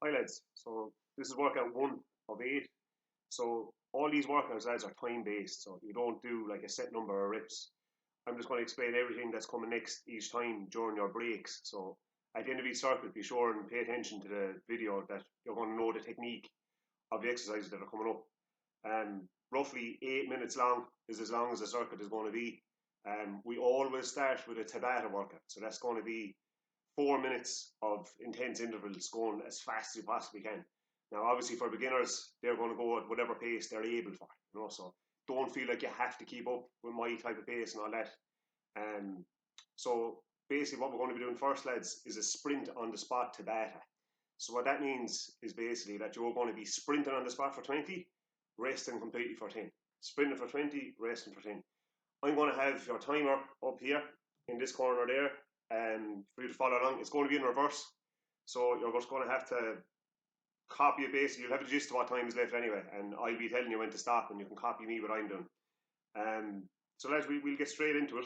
Hi lads, so this is workout 1 of 8. So all these workouts lads are time based, so you don't do like a set number of reps. I'm just going to explain everything that's coming next each time during your breaks. So at the end of each circuit, be sure and pay attention to the video that you're going to know the technique of the exercises that are coming up. Roughly 8 minutes long is as long as the circuit is going to be. We always start with a Tabata workout, so that's going to be 4 minutes of intense intervals going as fast as you possibly can. Now, obviously, for beginners, they're going to go at whatever pace they're able for, so don't feel like you have to keep up with my type of pace and all that. So basically what we're going to be doing first, lads, is a sprint on the spot Tabata. So what that means is basically that you're going to be sprinting on the spot for 20, resting completely for 10. Sprinting for 20, resting for 10. I'm going to have your timer up here in this corner there, for you to follow along. It's going to be in reverse, so you're just going to have to copy it. Basically, you'll have the gist of what time is left anyway, and I'll be telling you when to stop, and you can copy me what I'm doing. So lads, we'll get straight into it.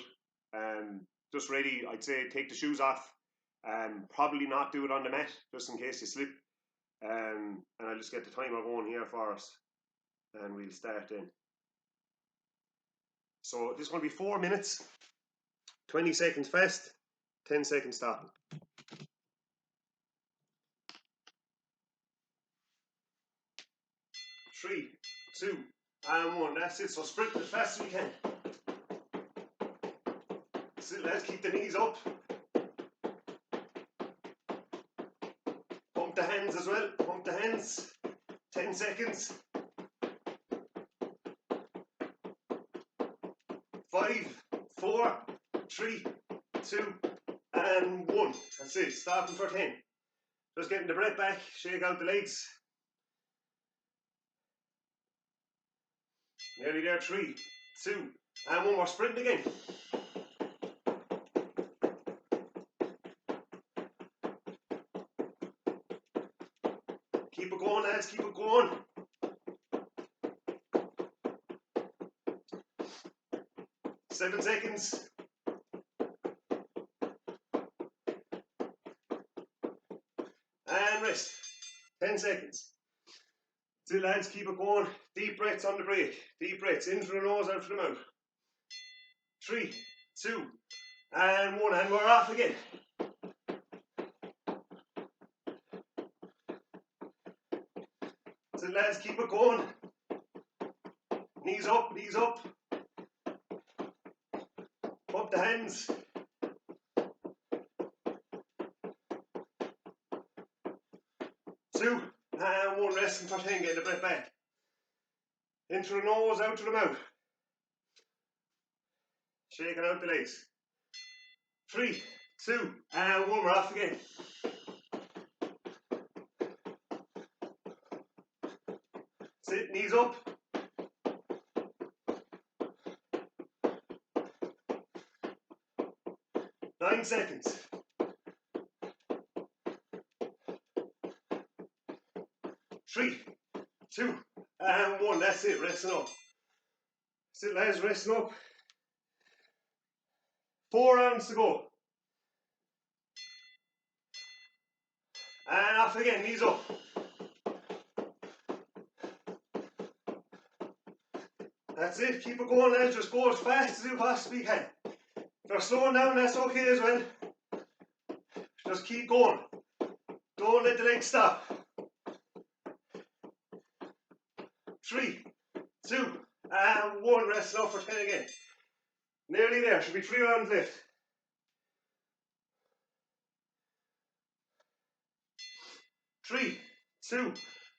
Just ready, I'd say take the shoes off. Probably not do it on the mat, just in case you slip. And I'll just get the timer going here for us, and we'll start then. So this is going to be 4 minutes, 20 seconds fast, 10 seconds stopping. 3, 2, and 1. That's it. So sprint as fast as we can. So let's keep the knees up. Pump the hands as well. Pump the hands. 10 seconds. 5, 4, 3, 2, and 1. That's it. Stopping for 10. Just getting the breath back. Shake out the legs. Nearly there. 3, 2, and 1 more. Sprint again. Keep it going, lads. Keep it going. 7 seconds. And rest. 10 seconds. So lads, keep it going. Deep breaths on the break. Deep breaths in through the nose, out through the mouth. 3, 2, and 1. And we're off again. So lads, keep it going. Knees up, knees up. Pump the hands. Two, and 1. Resting for 10, getting the breath back. In through the nose, out through the mouth. Shaking out the legs. 3, 2, and 1. We're off again. Sit, knees up. Nine seconds. 3, 2, and 1. That's it, resting up. Sit, lads, resting up. 4 rounds to go. And off again, knees up. That's it, keep it going, lads. Just go as fast as you possibly can. If you're slowing down, that's okay as well. Just keep going. Don't let the legs stop. 3, 2, and 1. Resting up for 10 again. Nearly there. Should be 3 rounds left. 3, 2,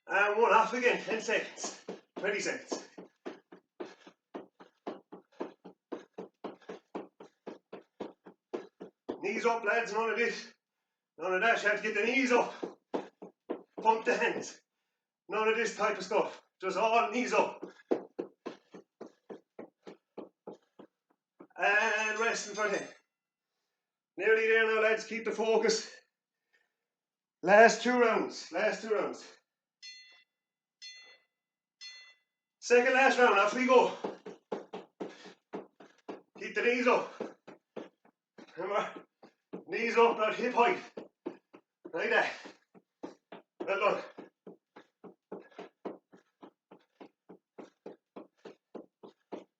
and 1. Off again. 10 seconds. 20 seconds. Knees up, lads. None of this. None of that. You have to get the knees up. Pump the hands. None of this type of stuff. Just all knees up. And resting for 10. Nearly there now, lads. Keep the focus. Last 2 rounds. Last 2 rounds. Second last round. Off we go. Keep the knees up. Remember, knees up, not hip height. Like that. Well done.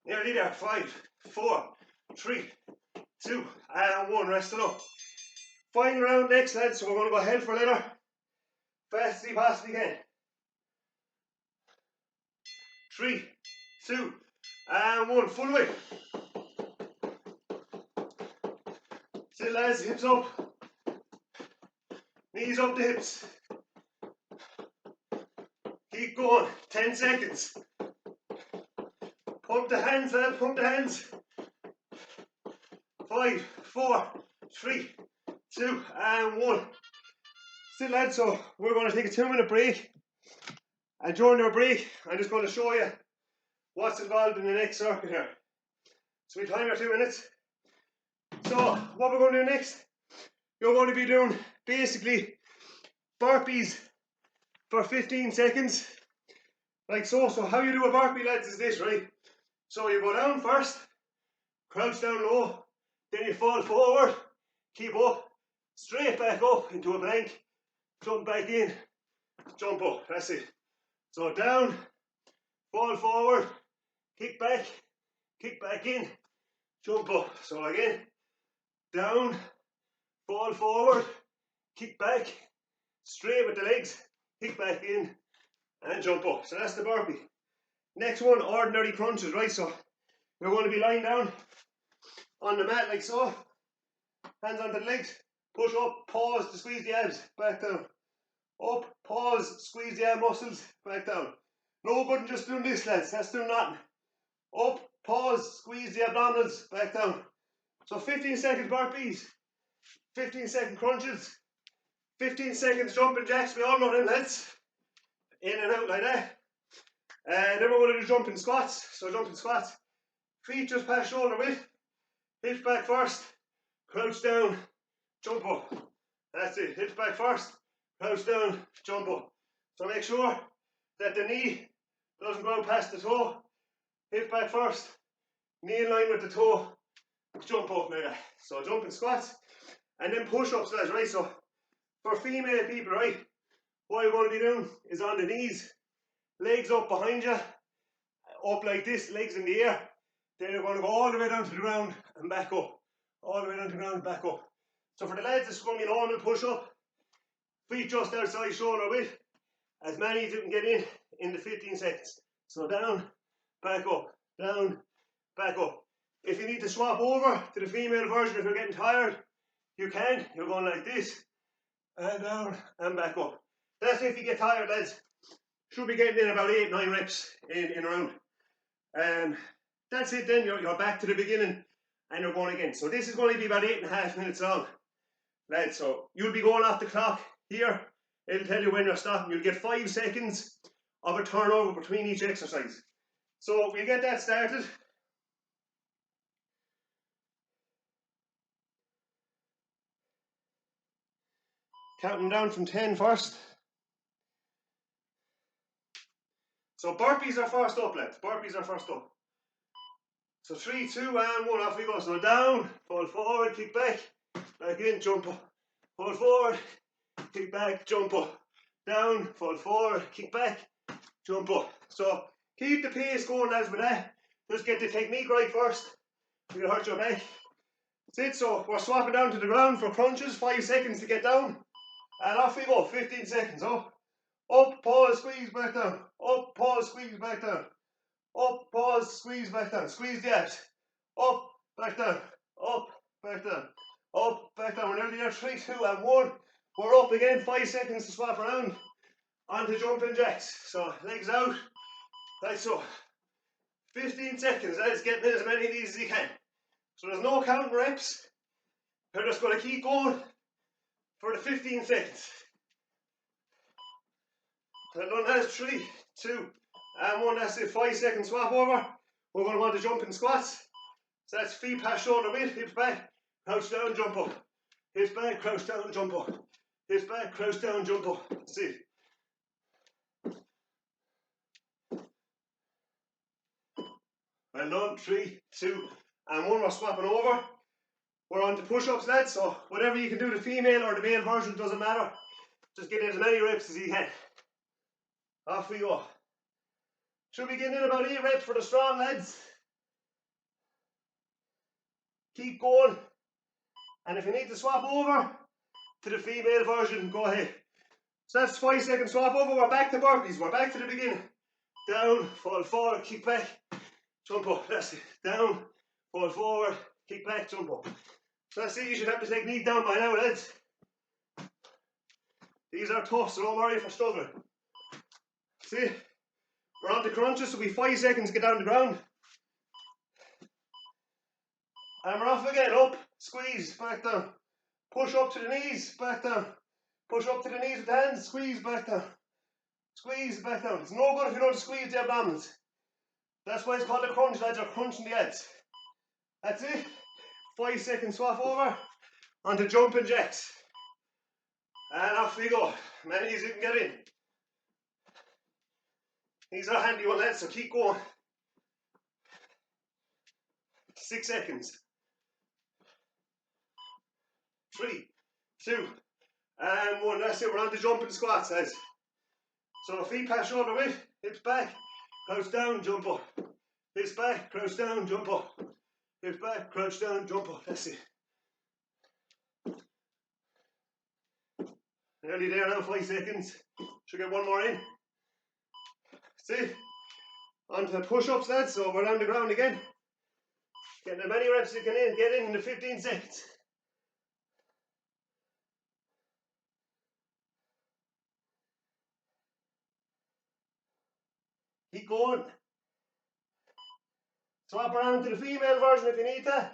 Nearly there. 5, 4, 3, 2, and 1. Rest it up. Final round next, lads. So we're going to go hell for leather. Fast as you possibly can. 3, 2, and 1. Full weight. Sit, lads. Hips up. Knees up the hips. Keep going. 10 seconds. Pump the hands, lads. Pump the hands. 5, 4, 3, 2, and 1. Sit, lads. So we're going to take a 2-minute break. And during our break, I'm just going to show you what's involved in the next circuit here. So we time our 2 minutes. So what we're going to do next, you're going to be doing basically burpees for 15 seconds. Like so. So how you do a burpee, lads, is this, right? So you go down first, crouch down low, then you fall forward, keep up, straight back up into a plank, jump back in, jump up. That's it. So down, fall forward, kick back in, jump up. So again, down, fall forward, kick back, straight with the legs, kick back in, and jump up. So that's the burpee. Next one, ordinary crunches, right? So you're going to be lying down on the mat like so, hands onto the legs, push up, pause to squeeze the abs, back down. Up, pause, squeeze the ab muscles, back down. No good in just doing this, lads, that's doing nothing. Up, pause, squeeze the abdominals, back down. So 15 seconds burpees, 15-second crunches, 15 seconds jumping jacks, we all know them, lads. In and out like that. And then we're going to do jumping squats. So jumping squats, feet just past shoulder width, hips back first, crouch down, jump up. That's it, hips back first, crouch down, jump up. So make sure that the knee doesn't go past the toe, hip back first, knee in line with the toe, jump up like that. So jumping squats, and then push-ups, lads, right? So for female people, right, what you're going to be doing is on the knees, legs up behind you, up like this, legs in the air. Then you're going to go all the way down to the ground and back up. All the way down to the ground and back up. So for the lads, this is going to be a normal push-up. Feet just outside shoulder width. As many as you can get in the 15 seconds. So down, back up, down, back up. If you need to swap over to the female version, if you're getting tired, you can. You're going like this, and down, and back up. That's if you get tired, lads. Should be getting in about 8-9 reps in a round. That's it then, you're back to the beginning and you're going again. So this is going to be about 8.5 minutes long, lads. So you'll be going off the clock here. It'll tell you when you're stopping. You'll get 5 seconds of a turnover between each exercise. So we'll get that started. Counting down from 10 first. So burpees are first up, lads. Burpees are first up. So 3, 2, and 1, off we go. So down, fall forward, kick back in, jump up. Fall forward, kick back, jump up. Down, fall forward, kick back, jump up. So keep the pace going, lads, with that. Just get the technique right first. You'll hurt your back. That's it. So we're swapping down to the ground for crunches, 5 seconds to get down. And off we go, 15 seconds. Up, pause, squeeze, back down. Up, pause, squeeze, back down. Up, pause, squeeze, back down. Squeeze the abs. Up, back down. Up, back down. Up, back down. We're nearly there. 3, 2, and 1. We're up again. 5 seconds to swap around. Onto jumping jacks. So legs out. Like so. 15 seconds. Let's get as many of these as you can. So there's no counting reps. We're just going to keep going for the 15 seconds. That one has 3, 2, and 1. That's it. 5 second swap over. We're going to want to jump in squats. So that's feet past shoulder width, hips back, crouch down, jump up. Hips back, crouch down, jump up. Hips back, crouch down, jump up. That's it. Well done. 3, 2, and 1. We're swapping over. We're on to push-ups, lads. So whatever you can do, the female or the male version, doesn't matter. Just get in as many reps as you can. Off we go. Should be getting in about 8 reps for the strong lads. Keep going. And if you need to swap over to the female version, go ahead. So that's 5 second swap over. We're back to burpees. We're back to the beginning. Down, fall forward, kick back, jump up. That's it. Down, fall forward, kick back, jump up. So that's it. You should have the technique down by now, lads. These are tough, so don't worry if you're struggling. See, we're on the crunches, so we 5 seconds to get down the ground. And we're off again. Up, squeeze, back down. Push up to the knees, back down. Push up to the knees with the hands, squeeze, back down. Squeeze, back down. It's no good if you don't squeeze the abdominals. That's why it's called a crunch, lads, are crunching the abs. That's it. 5 second swap over onto jumping jacks. And off we go. Many as you can get in. These are handy ones, lads, so keep going. 6 seconds. 3, 2, and 1. That's it. We're on to jumping squats, lads. So feet past shoulder width, hips back, crouch down, jump up. Hips back, crouch down, jump up. Hips back, crouch down, jump up. That's it. Nearly there now, 5 seconds. Should get one more in. That's it. On to push-ups, lads. So we're on the ground again. Getting as many reps as you can get in the 15 seconds. Keep going. Swap around to the female version if you need to.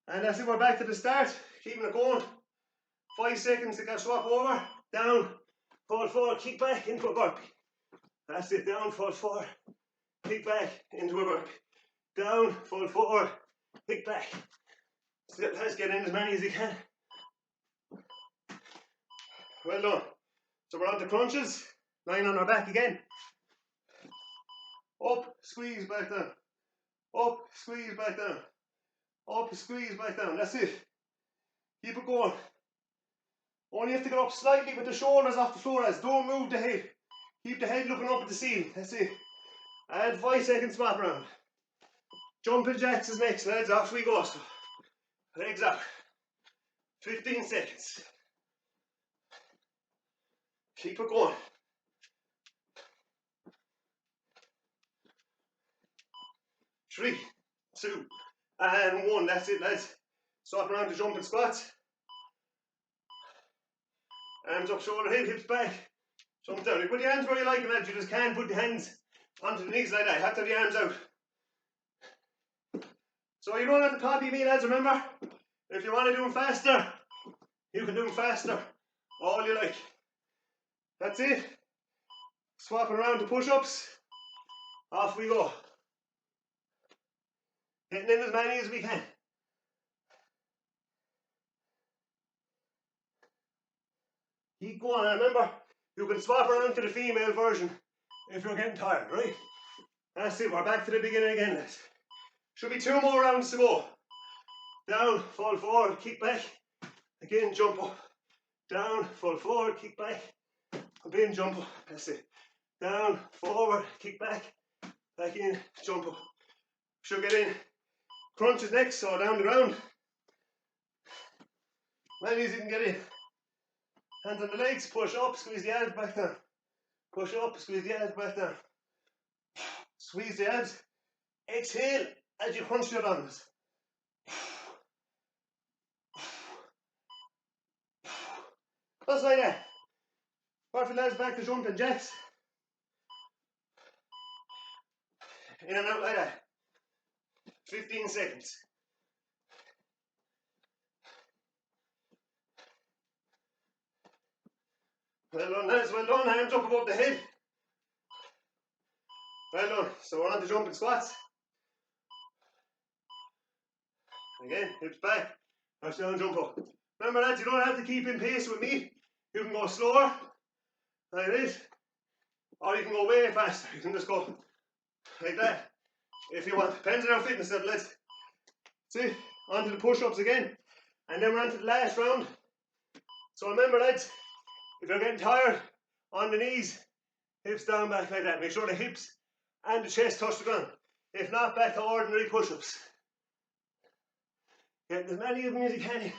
And that's it, we're back to the start. Keeping it going. 5 seconds to get swap over. Down, fall forward, kick back into a burpee. That's it, down, fall forward, kick back into a burpee. Down, fall forward, kick back. So let's get in as many as you can. Well done. So we're on to crunches. Lying on our back again. Up, squeeze, back down. Up, squeeze, back down. Up, squeeze, back down. That's it. Keep it going. Only have to get up slightly with the shoulders off the floor, lads. Don't move the head. Keep the head looking up at the ceiling. That's it. And 5 seconds swap round. Jumping jacks is next, lads. Off we go. So, legs up. 15 seconds. Keep it going. 3, 2, and 1. That's it, lads. Swap around to jumping squats. Arms up, shoulder, hips back. Jump down. You put your hands where you like, lads. You just can't put the hands onto the knees like that. You have to have the arms out. So you don't have to copy me, lads, remember? If you want to do them faster, you can do them faster. All you like. That's it. Swapping around to push-ups. Off we go. Getting in as many as we can. Keep going, and remember, you can swap around to the female version if you're getting tired, right? That's it, we're back to the beginning again, lads. Should be 2 more rounds to go. Down, fall forward, kick back. Again, jump up. Down, fall forward, kick back. Again, jump up. That's it. Down, forward, kick back. Back in, jump up. Should get in. Crunches next, so down the ground. Many as you can get in. Hands on the legs, push up, squeeze the abs back down. Push up, squeeze the abs back down. Squeeze the abs. Exhale as you crunch your abdominals. Just like that. Perfect, lads, back to jumping jacks. In and out like that. 15 seconds. Well done, lads, well done. Hands up above the head. Well done. So we're on to jumping squats. Again, hips back. Push down, jump up. Remember, lads, you don't have to keep in pace with me. You can go slower, like this. Or you can go way faster. You can just go like that, if you want. Depends on our fitness level, lads. See, on to the push-ups again. And then we're on to the last round. So remember, lads, If you're getting tired, on the knees, hips down, back like that. Make sure the hips and the chest touch the ground. If not, back to ordinary push-ups. Get as many of them as you can.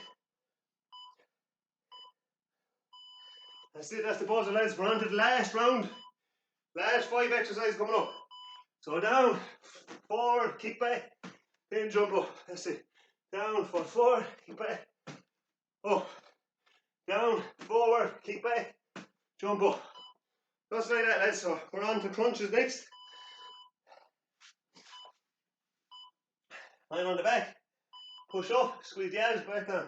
That's it, that's the buzzer, lads. We're on to the last round. Last 5 exercises coming up. So down, forward, kick back, then jump up. That's it. Down, foot forward, kick back, up. Down, forward, kick back, jump up. Just like that, lads. So we're on to crunches next. Line on the back. Push up, squeeze the abs back down.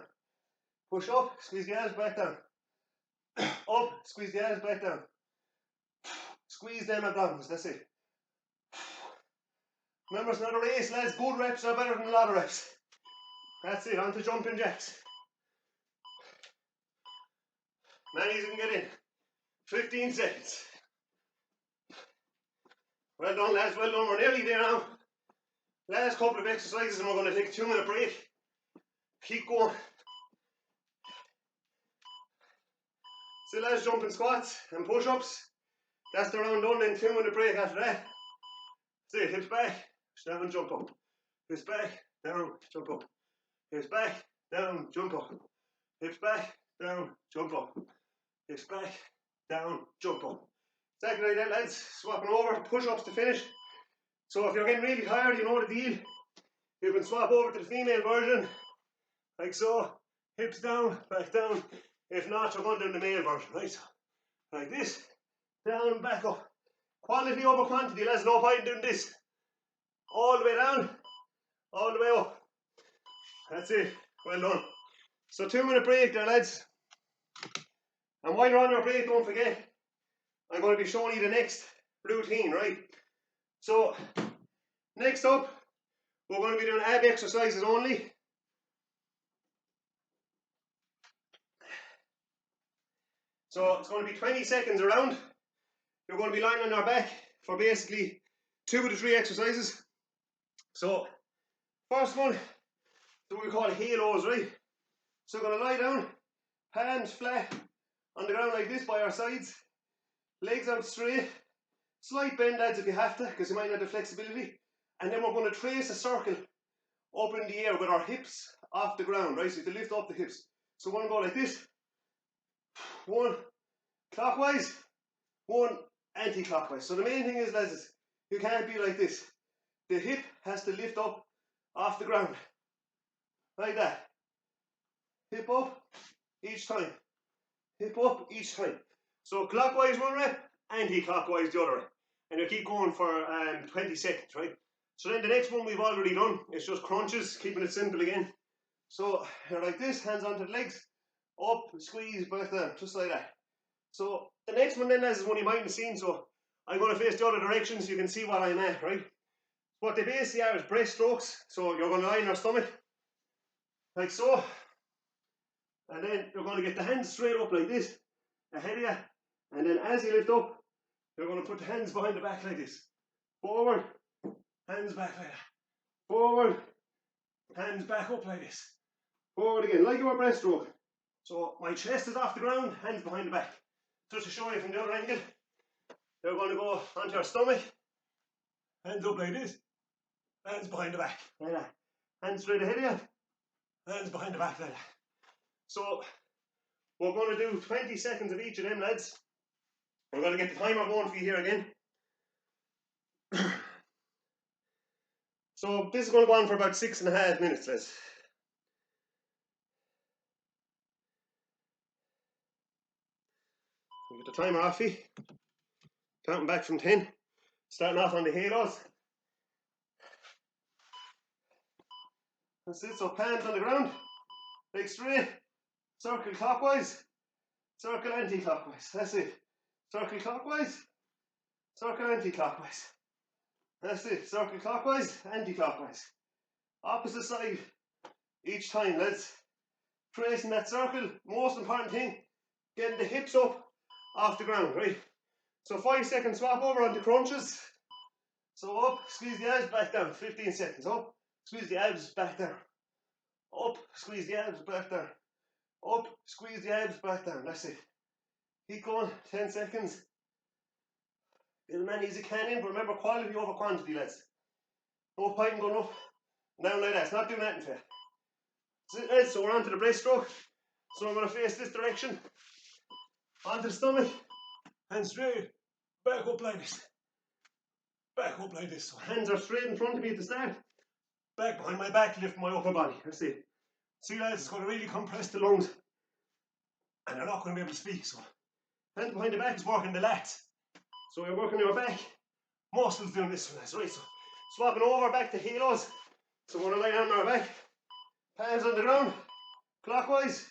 Push up, squeeze the abs back down. Up, squeeze the abs back down. Squeeze them abdominals, that's it. Remember, it's not a race, lads. Good reps are better than a lot of reps. That's it, on to jumping jacks. Many you can get in. 15 seconds. Well done, lads, well done. We're nearly there now. Last couple of exercises and we're going to take a 2-minute break. Keep going. Still lads, jumping squats and push-ups. That's the round done, then 2-minute break after that. See, hips back, down, jump up. Hips back, down, jump up. Hips back, down, jump up. Hips back, down, jump up. Hips back, down, jump up. Exactly like that, lads. Swapping over, push-ups to finish. So if you're getting really tired, you know the deal. You can swap over to the female version, like so. Hips down, back down. If not, you're going down the male version, right? So, like this, down, back up. Quality over quantity, lads. No point in doing this. All the way down, all the way up. That's it. Well done. So 2-minute break there, lads. And while you're on your break, don't forget, I'm going to be showing you the next routine, right? So, next up, we're going to be doing ab exercises only. So, it's going to be 20 seconds around. You're going to be lying on your back for basically 2 of the 3 exercises. So, first one, is what we call halos, right? So, we're going to lie down, hands flat on the ground like this by our sides, legs out straight, slight bend, lads, if you have to, because you might not have flexibility. And then we're going to trace a circle up in the air with our hips off the ground, right? So you have to lift up the hips. So we're going to go like this. 1 clockwise, 1 anti-clockwise. So the main thing is, lads, is you can't be like this. The hip has to lift up off the ground. Like that. Hip up each time. Hip up each time. So clockwise 1 rep, anti-clockwise the other rep. And you keep going for 20 seconds, right? So then the next one we've already done. It's just crunches, keeping it simple again. So you're like this, hands onto the legs. Up, squeeze, back down, just like that. So the next one then, lads, is one you mightn't have seen. So I'm going to face the other direction so you can see what I'm at, right? What they basically are is breaststrokes. So you're going to lie on your stomach, like so. And then you're going to get the hands straight up like this, ahead of you. And then as you lift up, you're going to put the hands behind the back like this. Forward, hands back like that. Forward, hands back up like this. Forward again, like your breaststroke. So my chest is off the ground, hands behind the back. Just to show you from the other angle, you're going to go onto your stomach, hands up like this, hands behind the back, like that. Hands straight ahead of you, hands behind the back like that. So we're going to do 20 seconds of each of them, lads. We're going to get the timer going for you here again. So this is going to go on for about 6.5 minutes, lads. We'll get the timer off you. Counting back from 10. Starting off on the halos. That's it, so palms on the ground. Legs straight. Circle clockwise. Circle anti-clockwise. That's it. Circle clockwise. Circle anti-clockwise. That's it. Circle clockwise, anti-clockwise. Opposite side each time, lads. Tracing that circle. Most important thing, getting the hips up off the ground, right? So 5 seconds swap over onto crunches. So up, squeeze the abs back down. 15 seconds. Up, squeeze the abs back down. Up, squeeze the abs back down. Up, squeeze the abs back down. That's it. Keep going. 10 seconds. Get as many as you can in, but remember quality over quantity, lads. No point going up and down like that. It's not doing anything for you. That's it, lads. So we're on to the breaststroke. So I'm going to face this direction. Onto the stomach. And straight. Back up like this. Back up like this. So hands are straight in front of me at the start. Back behind my back, lift my upper body. That's it. See, lads, it's going to really compress the lungs. And you're not going to be able to speak. So hands behind the back is working the lats. So you're working your back muscles doing this one. That's right. So swapping over back to halos. So we're going to lie down on our back. Palms on the ground. Clockwise.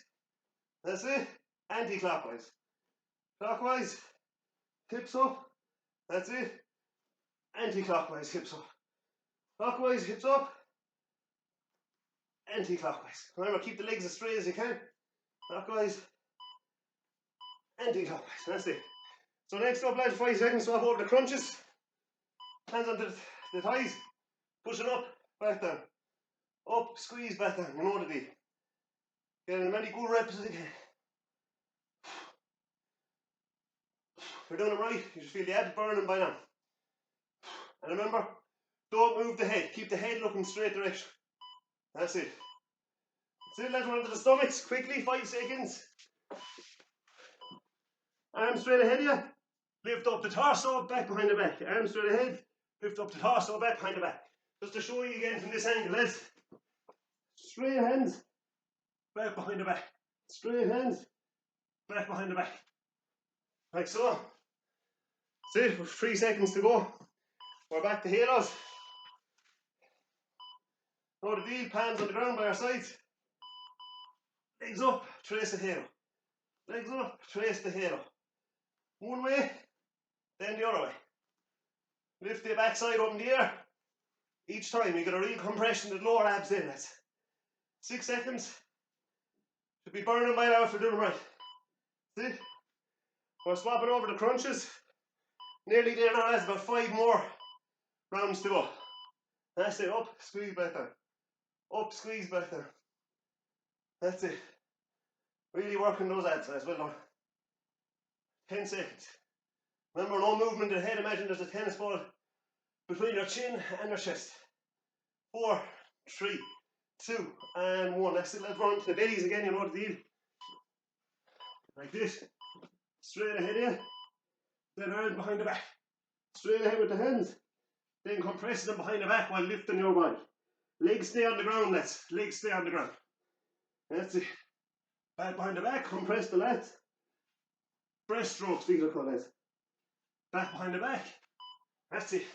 That's it. Anti-clockwise. Clockwise. Hips up. That's it. Anti-clockwise. Hips up. Clockwise. Hips up. Anti-clockwise. Remember, keep the legs as straight as you can. Clockwise. Anti-clockwise. That's it. So next up, lads, 5 seconds, swap over the crunches. Hands onto the thighs. Pushing up, back down. Up, squeeze, back down. You know the deal. Get as many good reps as you can. If you're doing it right, you should feel the abs burning by now. And remember, don't move the head. Keep the head looking straight direction. That's it. That's it, lads. We're onto the stomachs. Quickly, 5 seconds. Arms straight ahead of you. Lift up the torso, back behind the back. Arms straight ahead. Lift up the torso, back behind the back. Just to show you again from this angle, lads. Straight hands, back behind the back. Straight hands, back behind the back. Like so. That's it. 3 seconds to go. We're back to halos. Know the deal. Palms on the ground by our sides. Legs up, trace the halo. Legs up, trace the halo. One way, then the other way. Lift the backside up in the air. Each time you get a real compression of the lower abs in. That's 6 seconds. Should be burning by now if you're doing it right. See? We're swapping over the crunches. Nearly there now, that's about 5 more rounds to go. That's it. Up, squeeze back down. Up, squeeze back down. That's it. Really working those abs as well done. 10 seconds. Remember, no movement of the head. Imagine there's a tennis ball between your chin and your chest. 4, 3, 2, and 1. That's it. Let's run to the bellies again. You know the deal. Like this. Straight ahead of you. Then arms behind the back. Straight ahead with the hands. Then compress them behind the back while lifting your body. Legs stay on the ground, lads. Legs stay on the ground. That's it. Back behind the back. Compress the lats. Breaststrokes, these are called, lads. Back behind the back. That's it.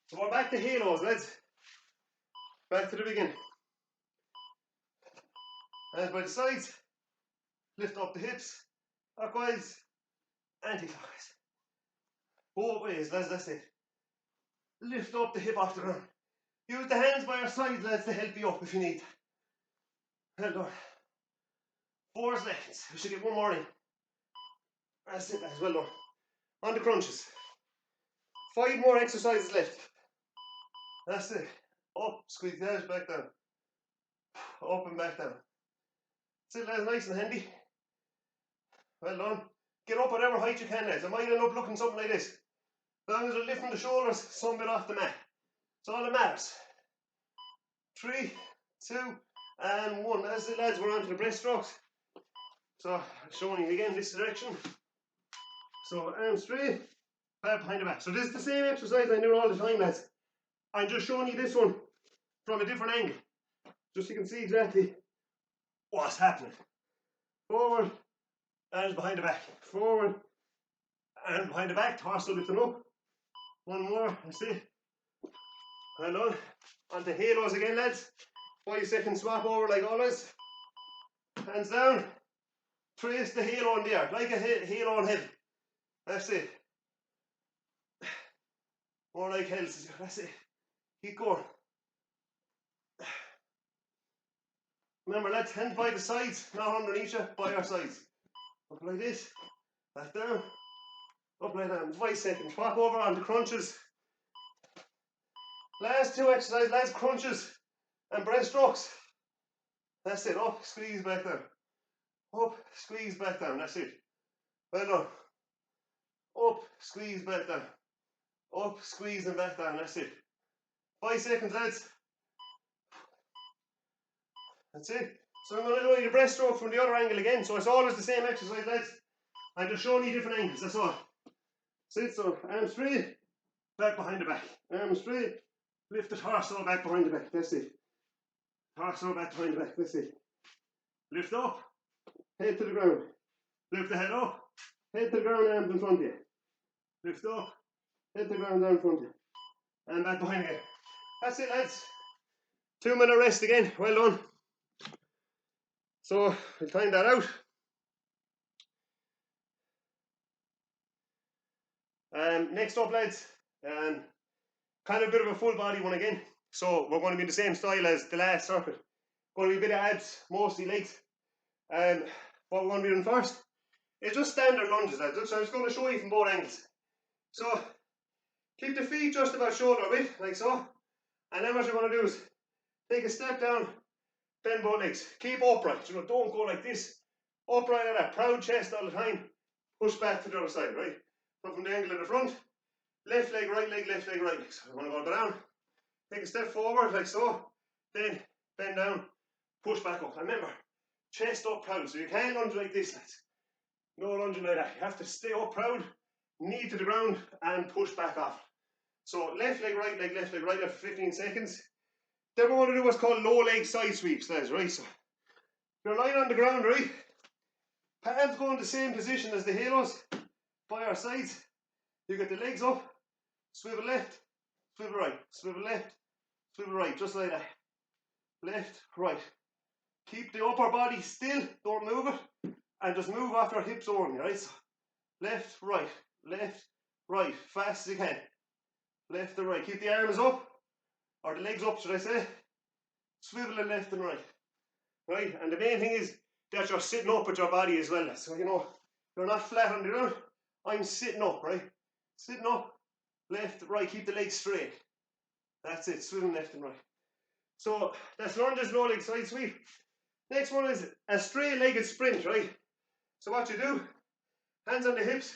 So we're back to halos, lads. Back to the beginning. Hands by the sides. Lift up the hips. Clockwise. Anti-clockwise. Both ways, lads, that's it. Lift up the hip off the ground. Use the hands by your sides, lads, to help you up if you need. Well done. 4 seconds. We should get one more in. That's it, lads, well done. On the crunches. 5 more exercises left. That's it. Up, squeeze the edge, back down. Up and back down. That's it, lads, nice and handy. Well done. Get up whatever height you can, lads. It might end up looking something like this. As long as you're lifting the shoulders some bit off the mat. That's all that matters. 3, 2, and 1. That's it, lads. We're on to the breaststrokes. So, showing you again this direction. So, arms straight, back behind the back. So, this is the same exercise I do all the time, lads. I'm just showing you this one from a different angle. Just so you can see exactly what's happening. Forward, arms behind the back. Forward, arms behind the back. Torso lifting up. One more, that's it. Well done. On to halos again, lads. 5 seconds swap over like always. Hands down. Trace the halo in the air, like a halo in heaven. That's it. More like hell. That's it. Keep going. Remember, lads, hands by the sides, not underneath you, by your sides. Up like this. Back down. Up like that. 5 seconds. Swap over on the crunches. Last 2 exercises, lads, crunches and breaststrokes. That's it. Up, squeeze back down. Up, squeeze back down. That's it. Well done. Up, squeeze back down. Up, squeeze and back down. That's it. 5 seconds, lads. That's it. So I'm going to do the breaststroke from the other angle again. So it's always the same exercise, lads. I'm just showing you different angles, that's all. Sit, so arms straight, back behind the back. Arms straight, lift the torso back behind the back. That's it. Torso back behind the back. That's it. Lift up, head to the ground. Lift the head up, head to the ground, arms in front of you. Lift up, head to the ground, down in front of you. And back behind again. That's it, lads. 2-minute rest again. Well done. So we'll time that out. Next up, lads, kind of a bit of a full body one again. So we're going to be in the same style as the last circuit. Going to be a bit of abs, mostly legs. What we're going to be doing first is just standard lunges, lads. So I'm just going to show you from both angles. So keep the feet just about shoulder width, like so. And then what you're going to do is take a step down, bend both legs. Keep upright, you know, don't go like this. Upright like that, proud chest all the time. Push back to the other side, right? So from the angle of the front, left leg, right leg, left leg, right leg. So we're going to go down, take a step forward like so, then bend down, push back up. And remember, chest up proud, so you can't lunge like this, lads. No lunging like that. You have to stay up proud, knee to the ground, and push back off. So left leg, right leg, left leg, right leg for 15 seconds. Then we're going to do what's called low leg side sweeps, lads, right? So you're lying on the ground, right? Palms go in the same position as the halos by our sides. You get the legs up, swivel left, swivel right, swivel left, swivel right, just like that. Left, right. Keep the upper body still, don't move it, and just move off your hips only, right? So left, right, fast as you can. Left and right. Keep the arms up, or the legs up, should I say. Swiveling left and right. Right? And the main thing is that you're sitting up with your body as well. So, you know, you're not flat on the ground. I'm sitting up, right? Sitting up, left, right. Keep the legs straight. That's it. Swiveling left and right. So that's lunges, low leg side sweep. Next one is a straight-legged sprint, right? So what you do, hands on the hips.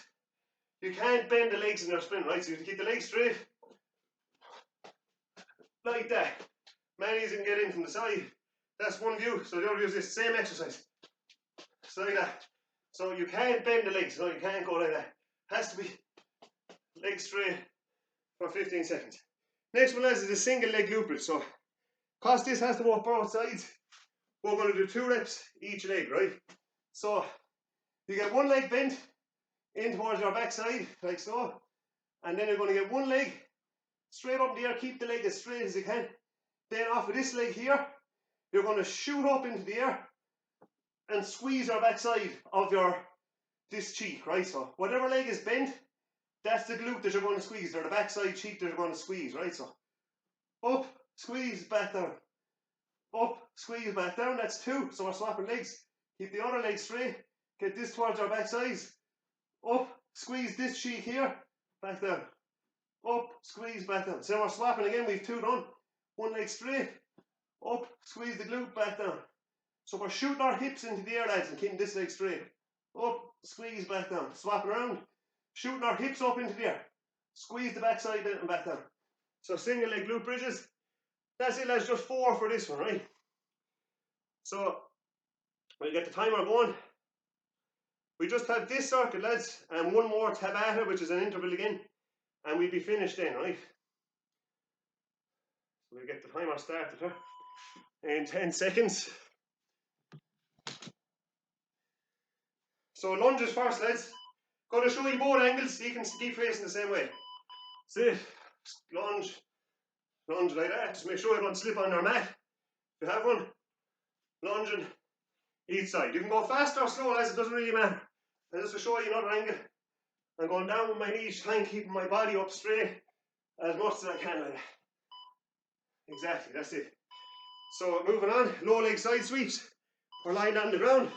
You can't bend the legs in your sprint, right? So you have to keep the legs straight. Like that. Many of you can get in from the side. That's one view. So the other view is this same exercise. So like that. So you can't bend the legs. No, you can't go like that. Has to be legs straight for 15 seconds. Next one, lads, is a single leg glute bridge. So because this has to work both sides, we're going to do 2 reps each leg, right? So you get one leg bent in towards your backside, like so. And then you're going to get one leg straight up in the air. Keep the leg as straight as you can. Then off of this leg here, you're going to shoot up into the air and squeeze your backside of this cheek, right? So whatever leg is bent, that's the glute that you're going to squeeze, or the backside cheek that you're going to squeeze, right? So up, squeeze, back down. Up, squeeze, back down. That's 2. So we're swapping legs. Keep the other leg straight. Get this towards our backsides. Up, squeeze this cheek here, back down. Up, squeeze, back down. So we're swapping again. We've 2 done. One leg straight. Up, squeeze the glute, back down. So we're shooting our hips into the air, lads, and keeping this leg straight. Up, squeeze, back down. Swapping around. Shooting our hips up into the air. Squeeze the backside down and back down. So single leg glute bridges. That's it, lads. Just 4 for this one, right? So we'll get the timer going. We just have this circuit, lads, and one more Tabata, which is an interval again, and we'll be finished then, right? So we'll get the timer started in 10 seconds. So lunges first, lads. Going to show you both angles so you can keep facing the same way. Sit, lunge, lunge like that. Just make sure you don't slip on your mat. If you have one, lunging each side. You can go fast or slow, lads, it doesn't really matter. And just to show you another angle, I'm going down with my knees, trying to keep my body up straight as much as I can like that. Exactly, that's it. So moving on, low leg side sweeps. We're lying down the ground,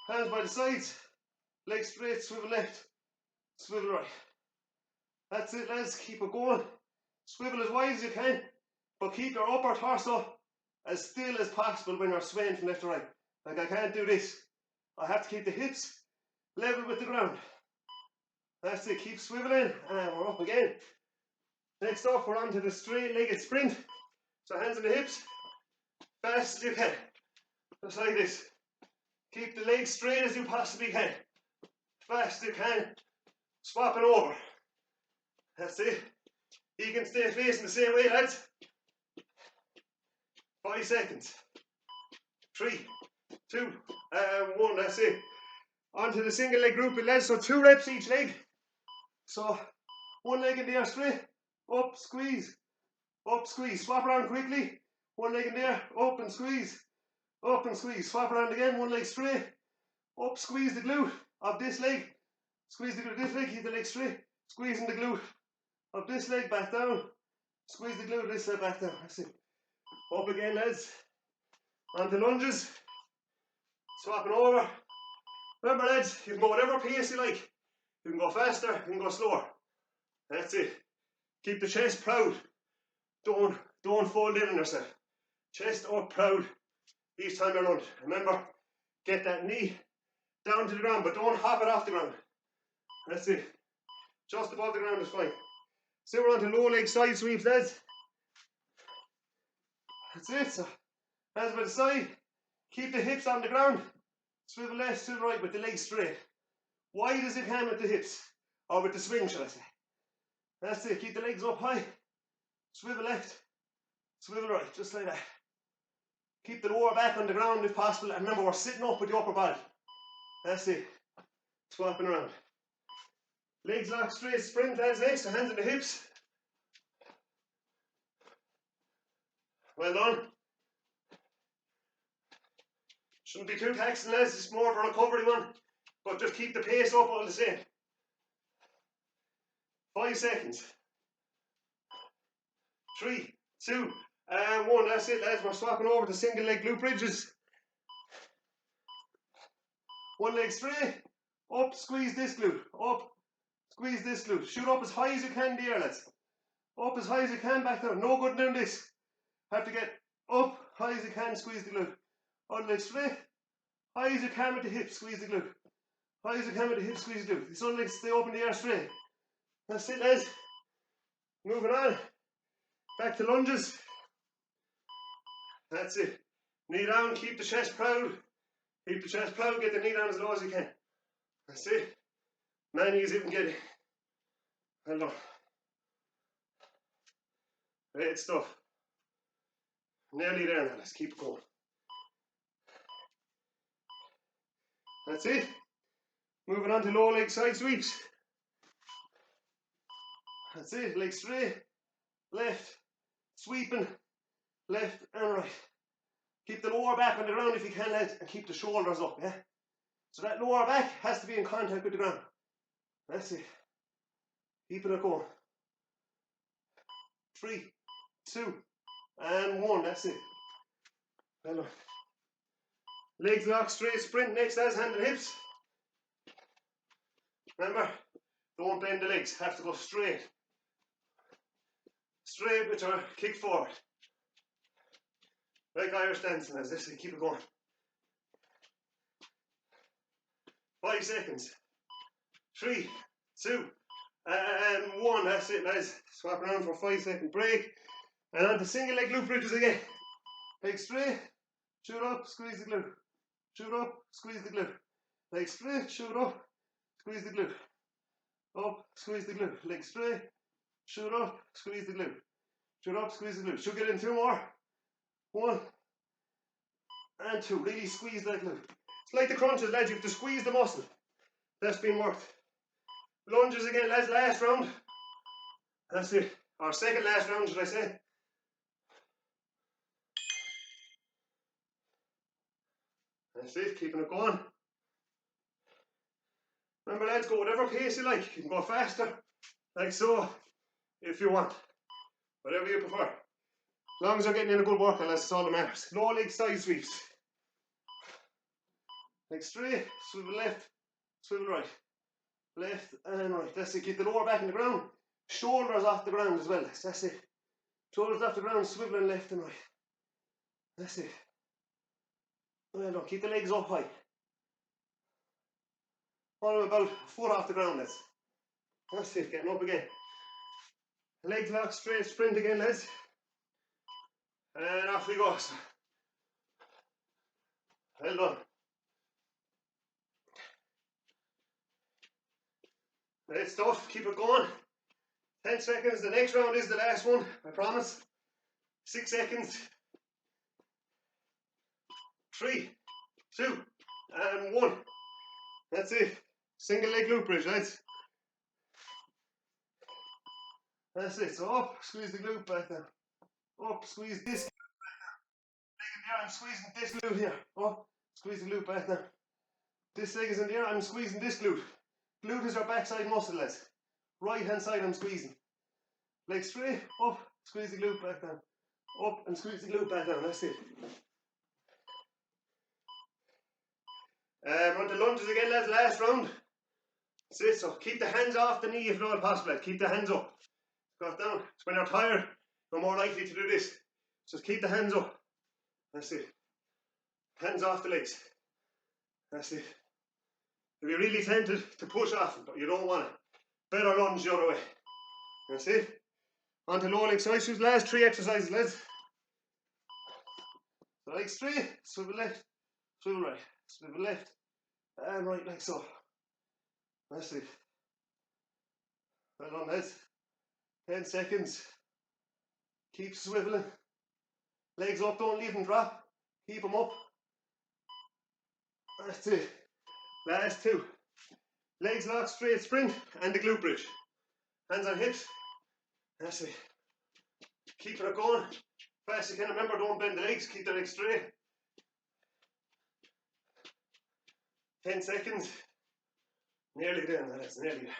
hands by the sides, legs straight, swivel left, swivel right. That's it, lads, keep it going. Swivel as wide as you can, but keep your upper torso as still as possible when you're swaying from left to right. Like I can't do this. I have to keep the hips level with the ground. That's it, keep swiveling, and we're up again. Next up, we're on to the straight-legged sprint. So hands on the hips, fast as you can. Just like this. Keep the legs straight as you possibly can. Fast as you can. Swapping over. That's it. You can stay facing the same way, lads. 5 seconds. 3, 2, and 1. That's it. Onto the single leg grouping, lads. So 2 reps each leg. So 1 leg in the air straight. Up, squeeze. Up, squeeze. Swap around quickly. 1 leg in the air. Up and squeeze. Up and squeeze. Swap around again. 1 leg straight. Up, squeeze the glute of this leg. Squeeze the glute of this leg. Keep the leg straight. Squeezing the glute of this leg. Back down. Squeeze the glute of this leg. Back down. That's it. Up again, lads. Onto lunges. Swapping over. Remember, lads, you can go whatever pace you like. You can go faster, you can go slower. That's it. Keep the chest proud. Don't fold in on yourself. Chest up proud each time you lunge. Remember, get that knee down to the ground, but don't hop it off the ground. That's it. Just above the ground is fine. So we're on to low leg side sweeps, lads. That's it. So hands by the side. Keep the hips on the ground. Swivel left, swivel right with the legs straight. Wide as you can with the hips. Or with the swing, shall I say. That's it. Keep the legs up high. Swivel left, swivel right, just like that. Keep the lower back on the ground if possible. And remember, we're sitting up with the upper body. That's it. Swapping around. Legs locked straight, sprint, lads, next. So hands on the hips. Well done. Shouldn't be too taxing, lads. It's more of a recovery one. But just keep the pace up all the same. 5 seconds. 3, 2, and 1. That's it, lads. We're swapping over to single leg glute bridges. 1 leg straight. Up, squeeze this glute. Up, squeeze this glute. Shoot up as high as you can in the air, lads. Up as high as you can, back down. No good doing this. Have to get up, high as you can, squeeze the glute. 1 leg straight. High as you can with the hips, squeeze the glute. High as you can with the hips, squeeze the glute. These 1 legs stay up in the air straight. That's it, lads. Moving on. Back to lunges. That's it. Knee down, keep the chest proud. Keep the chest proud, get the knee down as low as you can. That's it. Many as you can get it. Well done. Great stuff. Nearly there now, let's keep it going. That's it. Moving on to low leg side sweeps. That's it, leg straight, left, sweeping, left and right. Keep the lower back on the ground if you can, lads, and keep the shoulders up, yeah? So that lower back has to be in contact with the ground. That's it. Keeping it going. 3, 2, and 1, that's it. Well done. Legs locked straight, sprint, next, lads, hand and hips. Remember, don't bend the legs, have to go straight. Straight with your kick forward. Like Irish dancing, as this, keep it going. 5 seconds. 3, 2, and 1. That's it, lads. Swap around for a 5-second break. And on to single leg glute bridges again. Leg straight, shoot up, squeeze the glute. Shoot up, squeeze the glute. Leg straight, shoot up, squeeze the glute. Up, squeeze the glute. Leg straight, shoot up, squeeze the glute. Shoot up, squeeze the glute. Should get in 2 more. 1 and 2. Really squeeze that glute. It's like the crunches, lads. You have to squeeze the muscle. That's been worked. Lunges again, lads. Last round. That's it. Or second last round, should I say. That's it. Keeping it going. Remember, lads, go whatever pace you like. You can go faster, like so, if you want. Whatever you prefer. As long as you're getting in a good workout, that's all that matters. Low leg side sweeps. Leg straight, swivel left, swivel right. Left and right. That's it. Keep the lower back in the ground. Shoulders off the ground as well. That's it. Shoulders off the ground, swiveling left and right. That's it. Well done. Keep the legs up high. While I'm about a foot off the ground, lads. That's it, getting up again. Legs locked straight, sprint again, lads. And off we go. Well done. Great stuff, keep it going. 10 seconds, the next round is the last one, I promise. 6 seconds. 3, 2, and 1. That's it. Single leg glute bridge, lads. That's it. So up, squeeze the glute back down. Up, squeeze this glute back down. Leg in the air, I'm squeezing this glute here. Up, squeeze the glute back down. This leg is in the air, I'm squeezing this glute. Glute is our backside muscle, lads. Right hand side, I'm squeezing. Leg straight, up, squeeze the glute back down. Up and squeeze the glute back down. That's it. We're on to lunges again, lads. Last round. That's it. So keep the hands off the knee if at all possible, lads. Keep the hands up. Got down. So when you're tired, you're more likely to do this. Just keep the hands up. That's it. Hands off the legs. That's it. You'll be really tempted to push off, but you don't want it. Better lunge the other way. That's it. On to low leg side swivels. Last 3 exercises, lads. So leg straight, swivel left, swivel right, swivel left, and right like so. That's it. Well done, lads. 10 seconds. Keep swiveling. Legs up, don't leave them drop. Keep them up. That's it. Last 2. Legs locked, straight sprint, and the glute bridge. Hands on hips. That's it. Keep it going. Fast as you can. Remember, don't bend the legs. Keep the legs straight. 10 seconds. Nearly there, lads. Nearly there.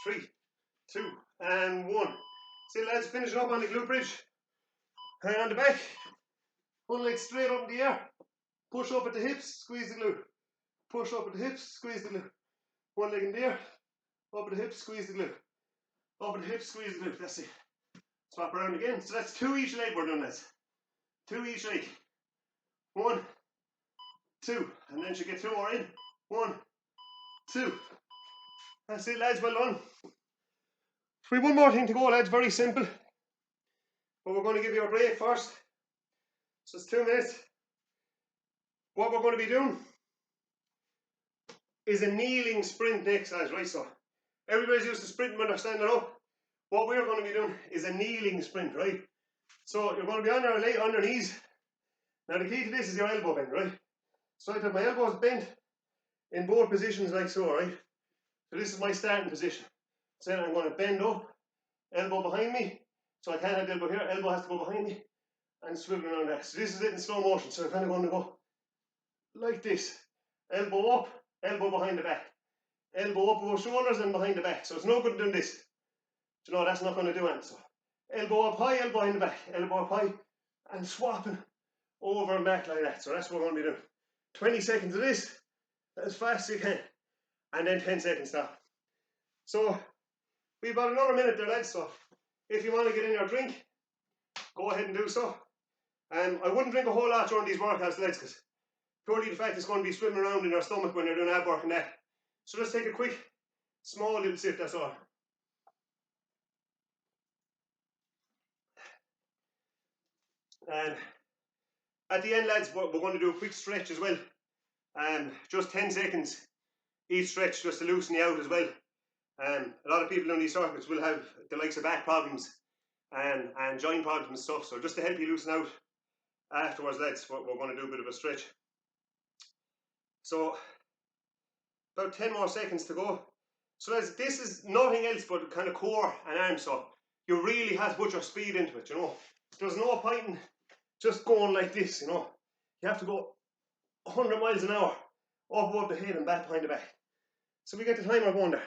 3, 2, and 1. See, lads, finishing up on the glute bridge. Hand on the back. One leg straight up in the air. Push up at the hips, squeeze the glute. Push up at the hips, squeeze the glute. One leg in the air. Up at the hips, squeeze the glute. Up at the hips, squeeze the glute. That's it. Swap around again. So that's 2 each leg we're doing, lads. 2 each leg. 1, 2. And then you get 2 more in. 1, 2. That's it, lads. Well done. We have one more thing to go, lads. Very simple. But we're going to give you a break first. So it's 2 minutes. What we're going to be doing is a kneeling sprint exercise, right? So everybody's used to sprinting when they're standing up. What we're going to be doing is a kneeling sprint, right? So you're going to be on your knees. Now the key to this is your elbow bend, right? So I have my elbows bent in both positions like so, right? So this is my starting position. So then I'm going to bend up, elbow behind me. So I can't have the elbow here, elbow has to go behind me, and swivel around that. So this is it in slow motion. So I'm kind of going to go like this. Elbow up, elbow behind the back. Elbow up over shoulders and behind the back. So it's no good doing this. You know, that's not going to do anything. So elbow up high, elbow behind the back. Elbow up high, and swapping over and back like that. So that's what we're going to be doing. 20 seconds of this, as fast as you can. And then 10 seconds stop. So we've got another minute there, lads. So if you want to get in your drink, go ahead and do so. I wouldn't drink a whole lot during these workouts, lads, because purely the fact it's going to be swimming around in your stomach when you're doing ab work and that. So just take a quick, small little sip, that's all. And at the end, lads, we're going to do a quick stretch as well. Just 10 seconds each stretch just to loosen you out as well. A lot of people on these circuits will have the likes of back problems and joint problems and stuff. So just to help you loosen out afterwards, lads, we're going to do a bit of a stretch. So about 10 more seconds to go. So lads, this is nothing else but kind of core and arms. So you really have to put your speed into it, you know. There's no point in just going like this, you know. You have to go 100 miles an hour up above the head and back behind the back. So we get the timer going there.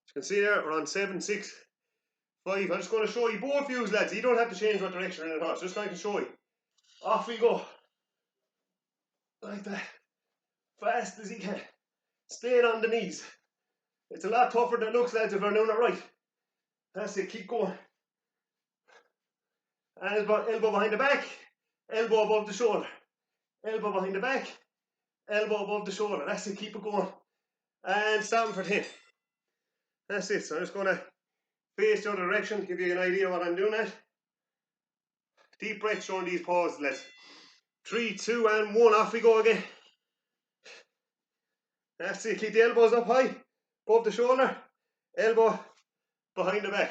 You can see there, we're on 7, 6, 5. I'm just going to show you both views, lads. You don't have to change what direction you're in at all. Just going to show you. Off we go. Like that. Fast as you can. Staying on the knees. It's a lot tougher than it looks, lads, if you're doing it right. That's it, keep going. And elbow behind the back, elbow above the shoulder. Elbow behind the back, elbow above the shoulder. That's it, keep it going. And stopping for 10. That's it. So I'm just going to face the other direction, give you an idea of what I'm doing at. Deep breath during these pauses, lads. 3, 2, and 1. Off we go again. That's it. Keep the elbows up high, above the shoulder, elbow behind the back.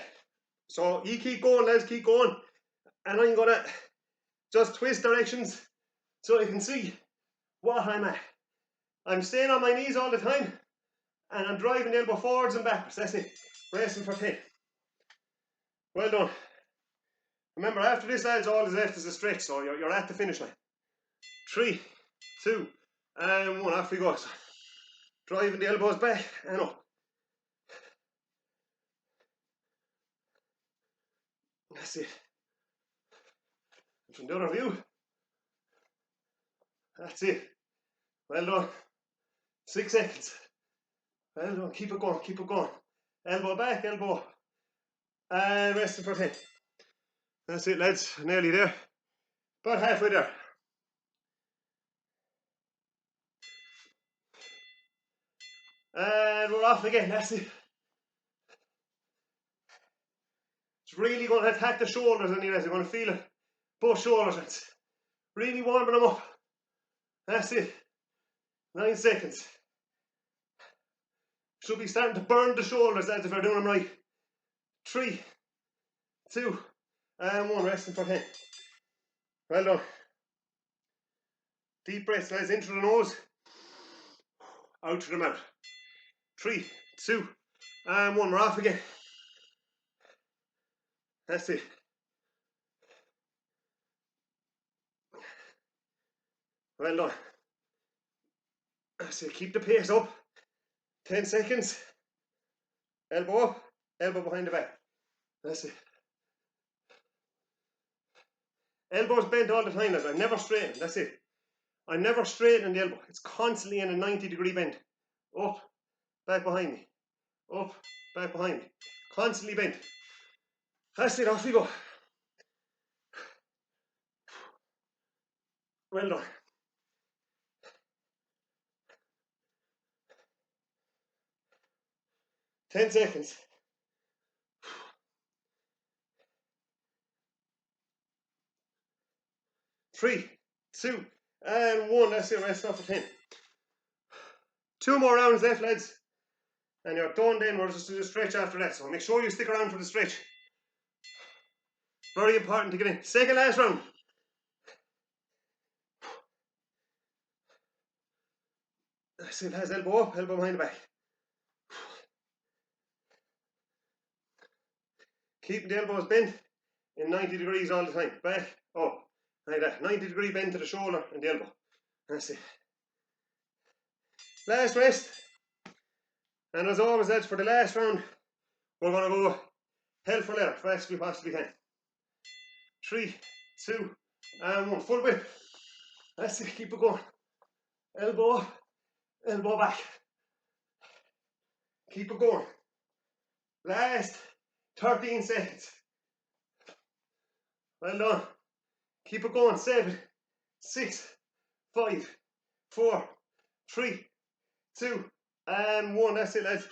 So you keep going, lads, keep going. And I'm going to just twist directions so I can see what I'm at. I'm staying on my knees all the time, and I'm driving the elbow forwards and backwards. That's it. Resting for 10. Well done. Remember, after this, lads, all is left is a stretch, so you're at the finish line. 3, 2, and 1. Off we go. So, driving the elbows back and up. That's it. From the other view. That's it. Well done. 6 seconds. Well done. Keep it going, keep it going. Elbow back, elbow up. And resting for 10. That's it, lads. Nearly there. About halfway there. And we're off again. That's it. It's really going to attack the shoulders, and you're going to feel it. Both shoulders. It's really warming them up. That's it. 9 seconds. Should be starting to burn the shoulders, lads, if you're doing them right. 3, 2, and 1. Resting for 10. Well done. Deep breaths, lads, in through the nose, out through the mouth. 3, 2, and 1. We're off again. That's it. Well done. That's it. Keep the pace up. 10 seconds. Elbow up, elbow behind the back. That's it. Elbows bent all the time, lads. I'm never straightened. That's it. I'm never straightening the elbow. It's constantly in a 90-degree bend. Up, back behind me. Up, back behind me. Constantly bent. That's it. Off we go. Well done. Ten seconds. 3, 2, and 1. That's it. Rest off for 10. 2 more rounds left, lads. And you're done then. We're just doing a stretch after that. So make sure you stick around for the stretch. Very important to get in. Second last round. That's it, lads. Elbow up, elbow behind the back. Keeping the elbows bent in 90 degrees all the time. Back, up, like that. 90-degree bend to the shoulder and the elbow. That's it. Last rest. And as always, lads, for the last round, we're going to go hell for leather, fast as we possibly can. 3, 2, and 1. Full whip. That's it. Keep it going. Elbow up, elbow back. Keep it going. Last 13 seconds. Well done. Keep it going. 7, 6, 5, 4, 3, 2, and 1. That's it, lads.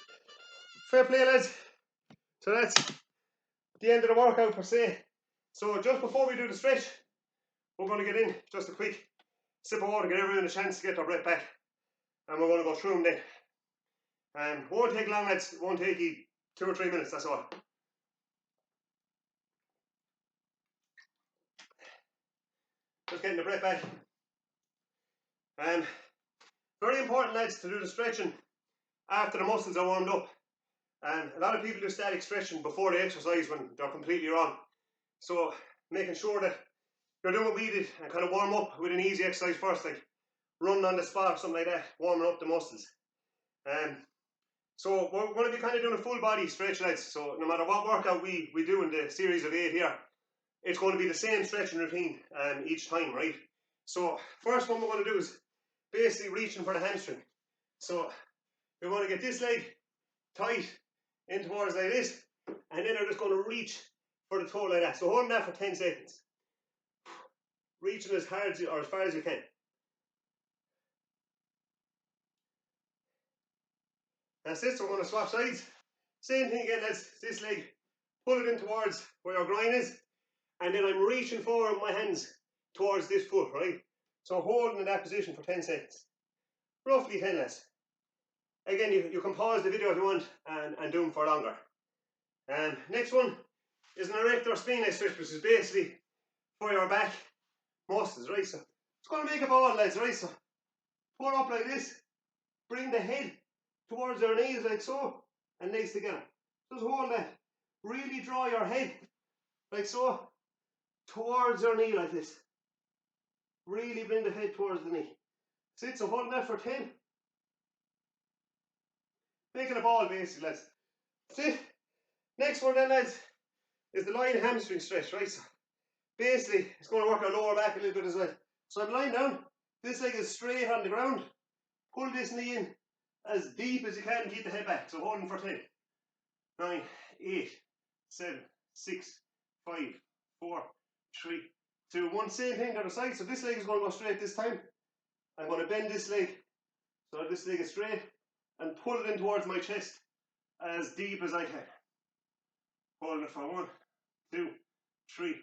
Fair play, lads. So that's the end of the workout per se. So just before we do the stretch, we're going to get in just a quick sip of water, give everyone a chance to get their breath back. And we're going to go through them then. Won't take long, lads. It won't take you 2 or 3 minutes, that's all. Just getting the breath back. Very important, lads, to do the stretching after the muscles are warmed up. A lot of people do static stretching before they exercise when they're completely wrong. So making sure that you're doing what we did and kind of warm up with an easy exercise first, like running on the spot or something like that, warming up the muscles. So we're going to be kind of doing a full body stretch, lads. So no matter what workout we do in the series of 8 here, it's going to be the same stretching routine each time, right? So first one we're going to do is basically reaching for the hamstring. So we're going to get this leg tight in towards like this, And then I'm just going to reach for the toe like that. So holding that for 10 seconds. Reaching as hard or as far as you can. That's it, so we're going to swap sides. Same thing again, lads. This leg, pull it in towards where your groin is, and then I'm reaching forward with my hands towards this foot, right? So holding in that position for 10 seconds. Roughly 10, lads. Again, you can pause the video if you want and do them for longer. Next one is an erector spinae stretch, which is basically for your back muscles, right? So it's going to make a ball, lads, right? So pull up like this, bring the head towards your knees like so, and legs together. Just hold that. Really draw your head like so towards your knee like this. Really bring the head towards the knee. Sit, so hold that for 10. Making a ball basically, lads. Sit. Next one then, lads, is the lying hamstring stretch, right? So basically, it's going to work our lower back a little bit as well. So I'm lying down. This leg is straight on the ground. Pull this knee in as deep as you can and keep the head back. So holding for 10. 9, 8, 7, 6, 5, 4, 3, 2, 1. Same thing on the side. So this leg is going to go straight this time. I'm going to bend this leg so this leg is straight and pull it in towards my chest as deep as I can. Holding it for 1, 2, 3,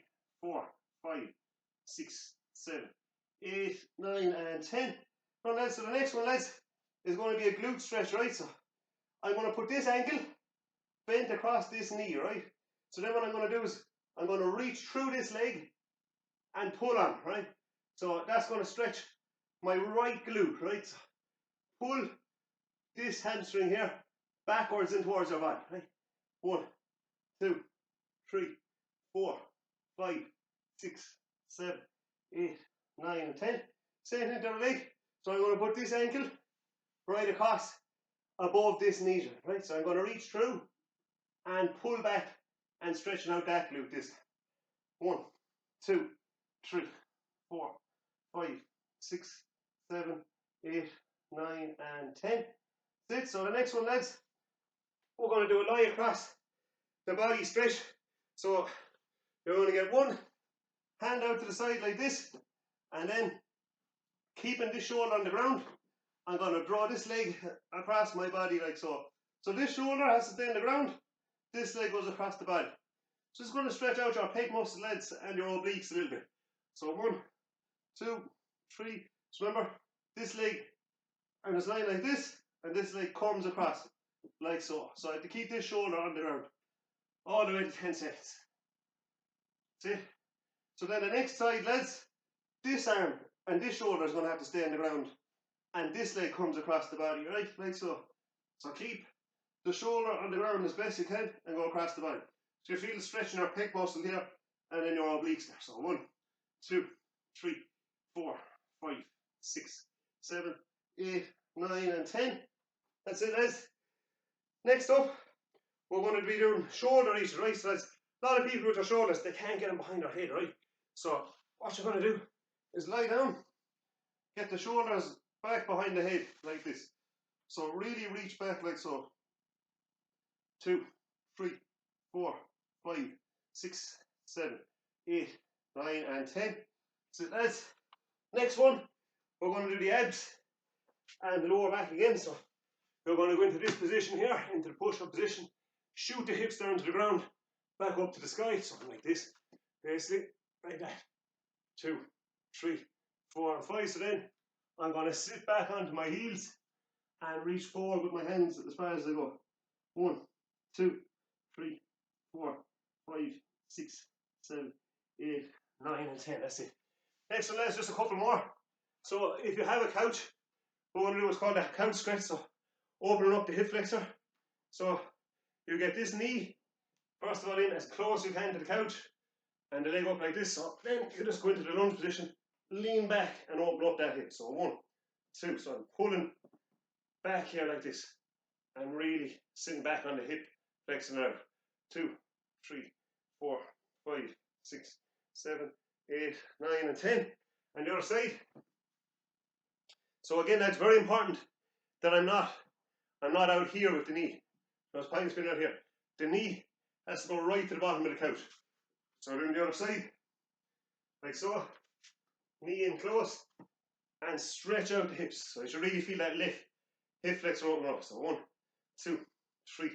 4, 5, 6, 7, 8, 9, and 10. Now, lads, so the next one, lads, is going to be a glute stretch, right? So I'm going to put this ankle bent across this knee, right? So then what I'm going to do is I'm going to reach through this leg and pull on, right? So that's going to stretch my right glute, right? So pull this hamstring here backwards and towards your body, right? 1, 2, 3, 4, 5, 6, 7, 8, 9, and 10. Same thing to the leg. So I'm going to put this ankle right across above this knee joint, right? So I'm going to reach through and pull back and stretching out that glute. This 1, 2, 3, 4, 5, 6, 7, 8, 9, and 10. That's it. So the next one, lads, we're going to do a lie across the body stretch. So you're going to get one hand out to the side like this, and then keeping this shoulder on the ground, I'm going to draw this leg across my body like so. So this shoulder has to stay on the ground, this leg goes across the body. So it's going to stretch out your pec muscle, legs, and your obliques a little bit. So 1, 2, 3. So remember, this leg, I'm just lying like this, and this leg comes across like so. So I have to keep this shoulder on the ground all the way to 10 seconds. See? So then the next side, lads, this arm and this shoulder is going to have to stay on the ground, and this leg comes across the body, right? Like so. So keep the shoulder on the ground as best you can and go across the body. So you feel stretching your pec muscle here and then your obliques there. So 1, 2, 3, 4, 5, 6, 7, 8, 9, and 10. That's it, lads. Next up, we're going to be doing shoulder reach, right? So that's a lot of people with their shoulders, they can't get them behind their head, right? So what you're going to do is lie down, get the shoulders back behind the head like this. So really reach back like so. 2, 3, 4, 5, 6, 7, 8, 9, and 10. So that's next one. We're going to do the abs and the lower back again. So we're going to go into this position here, into the push-up position. Shoot the hips down to the ground, back up to the sky, something like this. Basically, like that. 2, 3, 4, and 5. So then I'm going to sit back onto my heels and reach forward with my hands as far as I go. 1, 2, 3, 4, 5, 6, 7, 8, 9, and 10. That's it. Next one, let's just a couple more. So if you have a couch, what we're going to do is called a couch stretch. So opening up the hip flexor. So you get this knee, first of all, in as close as you can to the couch, and the leg up like this. So then you just go into the lunge position, lean back and open up that hip. So 1, 2, so I'm pulling back here like this and really sitting back on the hip flexing out. 2, 3, 4, 5, 6, 7, 8, 9, and 10. And the other side. So again, that's very important that I'm not out here with the knee. Those pints been out here. The knee has to go right to the bottom of the couch. So we're doing the other side, like so. Knee in close, and stretch out the hips. So you should really feel that lift. Hip flexor open up. So 1, 2, 3,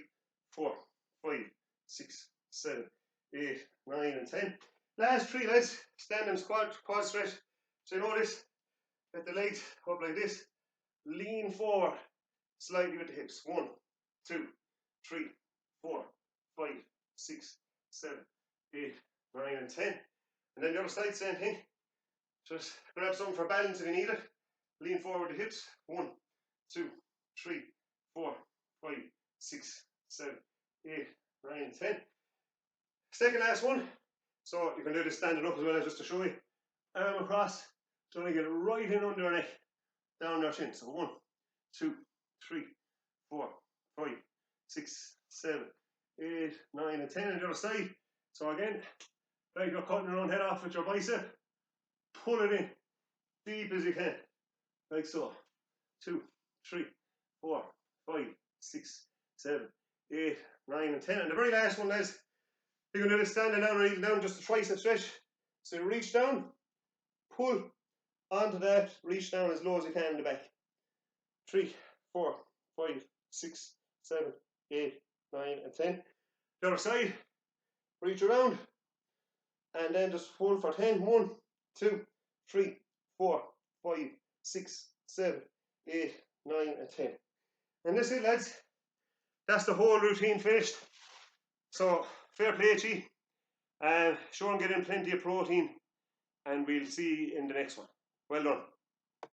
4, 5, 6, 7, 8, 9, and 10. Last 3, lads. Stand and quad stretch. So you know this. Get the legs up like this. Lean forward slightly with the hips. 1, 2, 3, 4, 5, 6, 7, 8, 9, and 10. And then the other side, same thing. Just grab something for balance if you need it. Lean forward the hips. 1, 2, 3, 4, 5, 6, 7, 8, 9, 10. Second last one. So you can do this standing up as well, just to show you. Arm across. Trying to get it right in under your neck. Down your chin. So 1, 2, 3, 4, 5, 6, 7, 8, 9, and 10 on the other side. So again, like you're cutting your own head off with your bicep. Pull it in deep as you can, like so. 2, 3, 4, 5, 6, 7, 8, 9, and 10. And the very last one is you can do this standing down or even down, just a tricep stretch. So you reach down, pull onto that, reach down as low as you can in the back. 3, 4, 5, 6, 7, 8, 9, and 10. The other side, reach around, and then just pull for 10. 1, 2, 3, 4, 5, 6, 7, 8, 9, and 10. And that's it, lads. That's the whole routine finished. So, fair play to you. Sure and get in plenty of protein. And we'll see you in the next one. Well done.